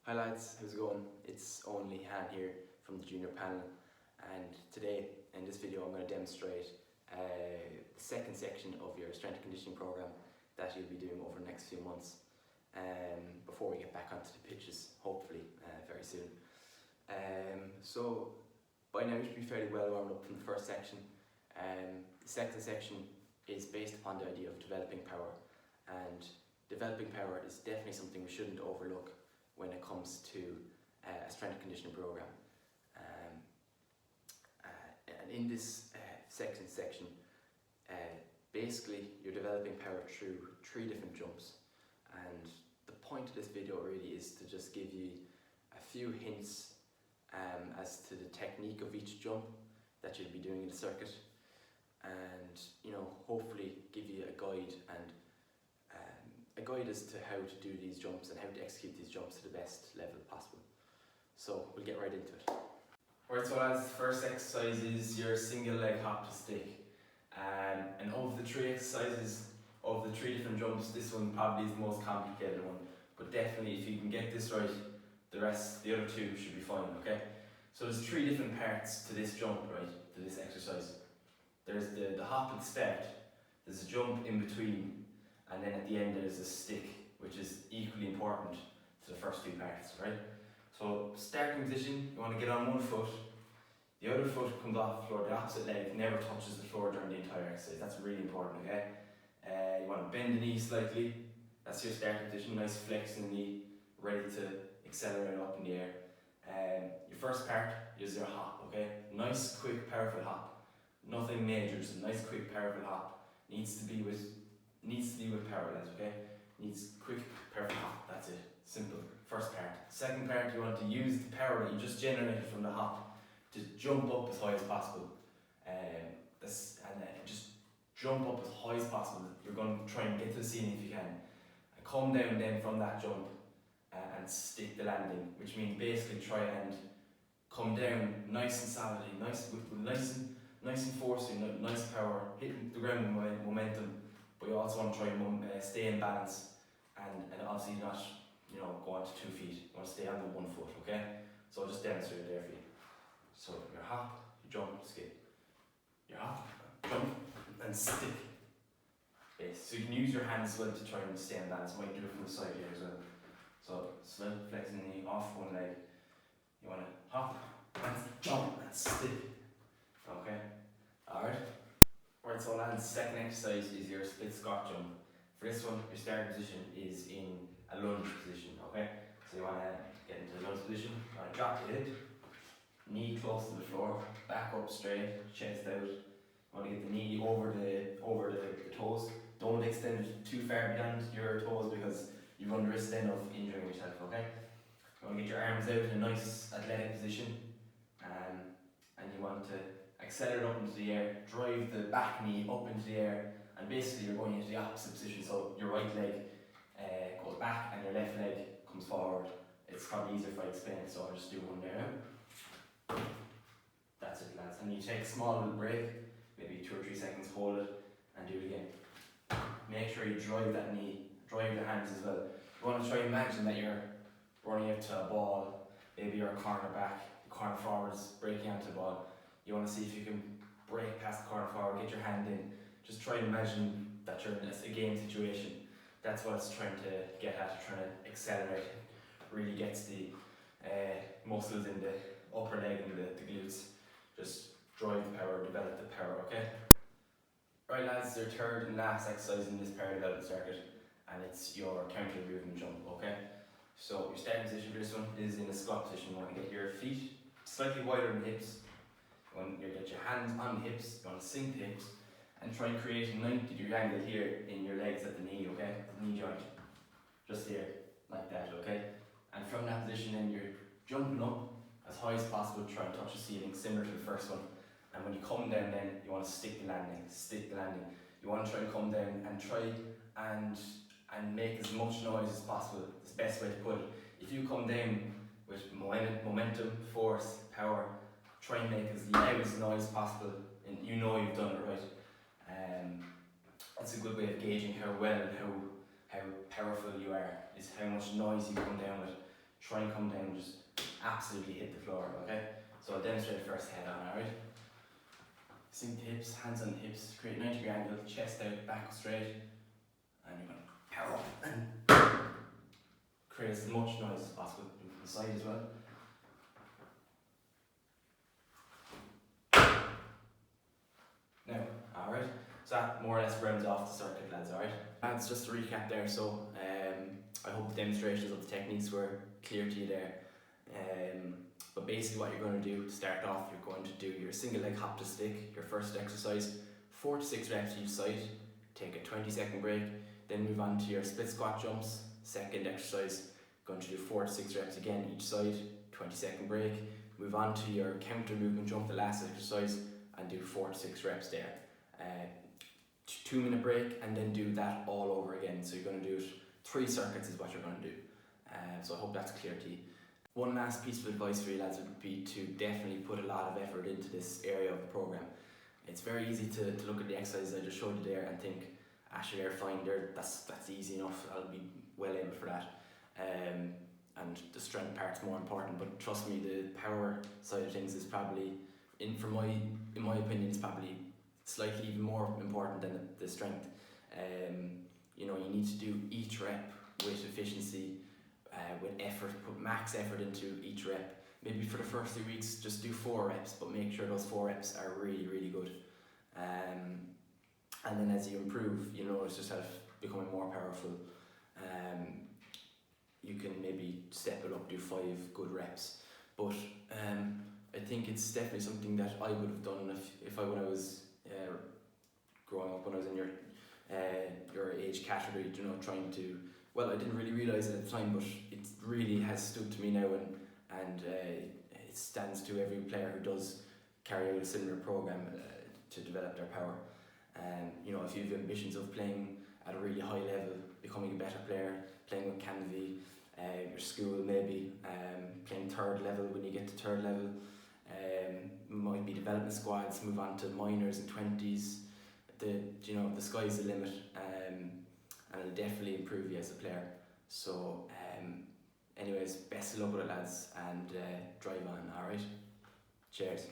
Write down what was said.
Hi lads, how's it going? It's only Han here from the junior panel, and today in this video I'm going to demonstrate the second section of your strength and conditioning program that you'll be doing over the next few months before we get back onto the pitches, hopefully very soon. So by now you should be fairly well warmed up from the first section. The second section is based upon the idea of developing power, and developing power is definitely something we shouldn't overlook when it comes to a strength and conditioning program. And in this second section, basically you're developing power through 3 different jumps, and the point of this video really is to just give you a few hints as to the technique of each jump that you'll be doing in the circuit, and hopefully give you a guide as to how to do these jumps and how to execute these jumps to the best level possible. So we'll get right into it. Alright, so as the first exercise is your single leg hop to stick. And of the 3 exercises, of the 3 different jumps, this one probably is the most complicated one. But definitely if you can get this right, the other 2 should be fine, okay? So there's 3 different parts to this jump, right, to this exercise. There's the hop at the start, there's a jump in between, and then at the end there's a stick, which is equally important to the first 2 parts, right? So starting position, you want to get on one foot, the other foot comes off the floor, the opposite leg never touches the floor during the entire exercise. That's really important, okay? You want to bend the knee slightly, that's your starting position, nice flex in the knee, ready to accelerate up in the air. Your first part is your hop, okay? Nice, quick, powerful hop. Nothing major, just a nice, quick, powerful hop. Needs to be with power, lads, okay? Needs quick, powerful hop, that's it. Simple. First part. Second part, you want to use the power that you just generated from the hop to jump up as high as possible. Just jump up as high as possible. You're going to try and get to the ceiling if you can. And come down then from that jump and stick the landing, which means basically try and come down nice and solidly, nice and forcing, nice power, hitting the ground with momentum. But you also want to try and stay in balance and obviously not go on to 2 feet. You want to stay on the 1 foot, okay? So I'll just demonstrate it there for you. So your hop, you jump, skip. Your hop, jump, and stick. Okay, so you can use your hands as well to try and stay in balance. You might do it from the side here as well. So slight flexing the knee off one leg. You want to hop and jump and stick. Okay? Alright? Alright, so lads, second exercise is your split squat jump. For this one, your starting position is in a lunge position, okay? So you want to get into the lunge position, you want to drop your hip, knee close to the floor, back up straight, chest out. You want to get the knee over the toes. Don't extend it too far beyond your toes because you run the risk then of injuring yourself, okay? You want to get your arms out in a nice athletic position, and you want to accelerate up into the air, drive the back knee up into the air, and basically you're going into the opposite position. So your right leg goes back and your left leg comes forward. It's probably easier if I explain it, so I'll just do one there now. That's it, lads. And you take a small little break, maybe 2 or 3 seconds, hold it, and do it again. Make sure you drive that knee, drive the hands as well. You want to try and imagine that you're running out to a ball, maybe you're a cornerback, the corner forward's breaking onto the ball. You want to see if you can break past the corner forward, get your hand in. Just try and imagine that you're in a game situation. That's what it's trying to get at, trying to accelerate. Really gets the muscles in the upper leg and the glutes. Just drive the power, develop the power, okay? Right lads, your third and last exercise in this power development circuit, and it's your counter movement jump, okay? So your starting position for this one is in a squat position. You want to get your feet slightly wider than the hips. You want to get your hands on the hips, you want to sink the hips, and try and create a 90-degree angle here in your legs at the knee, okay? The knee joint. Just here, like that, okay? And from that position then you're jumping up as high as possible, try and touch the ceiling, similar to the first one. And when you come down then, you want to stick the landing. You want to try and come down and try and make as much noise as possible. It's the best way to put it. If you come down with momentum, force, power, try and make as loud as noise as possible, and you know you've done it right. It's a good way of gauging how well and how powerful you are, is how much noise you come down with. try and come down, just absolutely hit the floor, okay? So I'll demonstrate first head on, alright? Sink the hips, hands on the hips, create 90-degree angle, chest out, back straight, and you're going to power up and create as much noise as possible from the side as well. Now, alright, so that more or less rounds off the circuit, lads, alright? Lads, just to recap there, so I hope the demonstrations of the techniques were clear to you there. But basically what you're going to do to start off, you're going to do your single leg hop to stick, your first exercise, 4 to 6 reps each side, take a 20-second break, then move on to your split squat jumps, second exercise, going to do 4 to 6 reps again each side, 20-second break, move on to your counter movement jump, the last exercise, and do 4 to 6 reps there. 2-minute break, and then do that all over again. So you're going to do it 3 circuits is what you're going to do. So I hope that's clear to you. One last piece of advice for you lads would be to definitely put a lot of effort into this area of the program. It's very easy to look at the exercises I just showed you there and think, actually they're fine, that's easy enough, I'll be well able for that. And the strength part's more important, but trust me, the power side of things is probably, in my opinion, is probably slightly even more important than the strength. You know, you need to do each rep with efficiency, with effort, put max effort into each rep. Maybe for the first 2 weeks, just do 4 reps, but make sure those 4 reps are really, really good. And then as you improve, you notice yourself becoming more powerful. You can maybe step it up, do 5 good reps. But I think it's definitely something that I would have done if when I was growing up, when I was in your age category, you know, trying to, well, I didn't really realise it at the time, but it really has stood to me now, and it stands to every player who does carry out a similar program to develop their power. You know, if you have ambitions of playing at a really high level, becoming a better player, playing with Canvey, your school maybe, playing 3rd level when you get to 3rd level, might be development squads, move on to minors and 20s. The sky's the limit, and it'll definitely improve you as a player. So anyways, best of luck with it lads, and drive on, alright? Cheers.